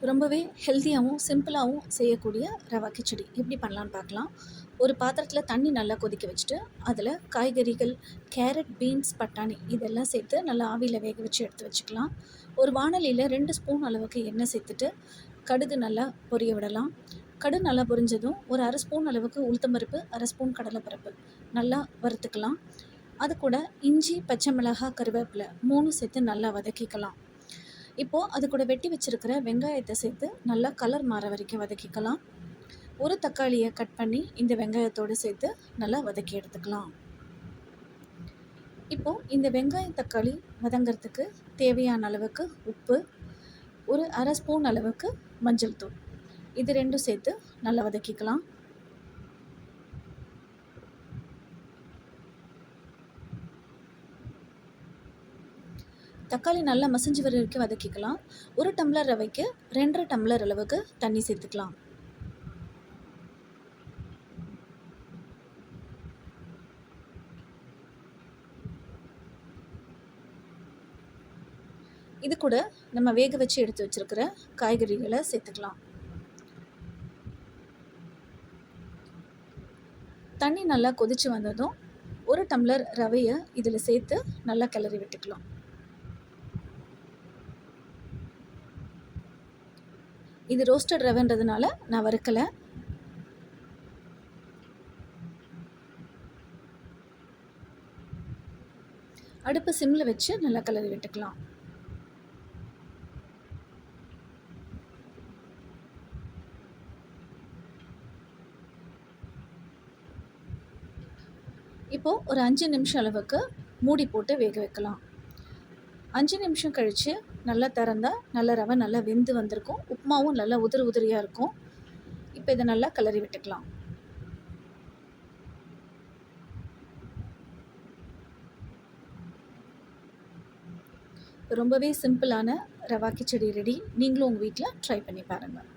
ரொம்பவே ஹெல்த்தியாகவும் சிம்பிளாகவும் செய்யக்கூடிய ரவா கிச்சடி எப்படி பண்ணலான்னு பார்க்கலாம். ஒரு பாத்திரத்தில் தண்ணி நல்லா கொதிக்க வச்சுட்டு அதில் காய்கறிகள், கேரட், பீன்ஸ், பட்டாணி இதெல்லாம் சேர்த்து நல்லா ஆவியில் வேக வச்சு எடுத்து வச்சுக்கலாம். ஒரு வாணலியில் 2 ஸ்பூன் அளவுக்கு எண்ணெய் சேர்த்துட்டு கடுகு நல்லா பொரிய விடலாம். கடுகு நல்லா பொரிஞ்சதும் ஒரு அரை ஸ்பூன் அளவுக்கு உளுத்தம்பருப்பு, அரை ஸ்பூன் கடலைப்பருப்பு நல்லா வறுத்துக்கலாம். அது கூட இஞ்சி, பச்சை மிளகாய், கருவேப்பிலை 3 சேர்த்து நல்லா வதக்கிக்கலாம். இப்போது அது கூட வெட்டி வச்சுருக்கிற வெங்காயத்தை சேர்த்து நல்லா கலர் மாற வரைக்கும் வதக்கிக்கலாம். ஒரு தக்காளியை கட் பண்ணி இந்த வெங்காயத்தோடு சேர்த்து நல்லா வதக்கி எடுத்துக்கலாம். இப்போது இந்த வெங்காயம் தக்காளி வதங்கிறதுக்கு தேவையான அளவுக்கு உப்பு, ஒரு அரை ஸ்பூன் அளவுக்கு மஞ்சள் தூள், இது 2 சேர்த்து நல்லா வதக்கிக்கலாம். தக்காளி நல்லா மசிஞ்சு வர வரைக்கும் வதக்கிக்கலாம். ஒரு டம்ளர் ரவைக்கு 2.5 டம்ளர் அளவுக்கு தண்ணி சேர்த்துக்கலாம். இது கூட நம்ம வேக வச்சு எடுத்து வச்சிருக்கிற காய்கறிகளை சேர்த்துக்கலாம். தண்ணி நல்லா கொதிச்சு வந்ததும் ஒரு டம்ளர் ரவையை இதில் சேர்த்து நல்லா கிளறி விட்டுக்கலாம். இது ரோஸ்டட் ரவைன்றதுனால நான் வறுக்கலை. அடுப்பு சிம்மில் வச்சு நல்லா கிளறி விட்டுக்கலாம். இப்போது ஒரு 5 நிமிஷம் அளவுக்கு மூடி போட்டு வேக வைக்கலாம். 5 நிமிஷம் கழித்து நல்லா திறந்தா நல்லா ரவை நல்லா வெந்து வந்திருக்கும். உப்புமாவும் நல்லா உதிரி உதிரியாக இருக்கும். இப்போ இதை நல்லா கிளறி விட்டுக்கலாம். ரொம்பவே சிம்பிளான ரவா கிச்சடி ரெடி. நீங்களும் உங்கள் வீட்டில் ட்ரை பண்ணி பாருங்கள்.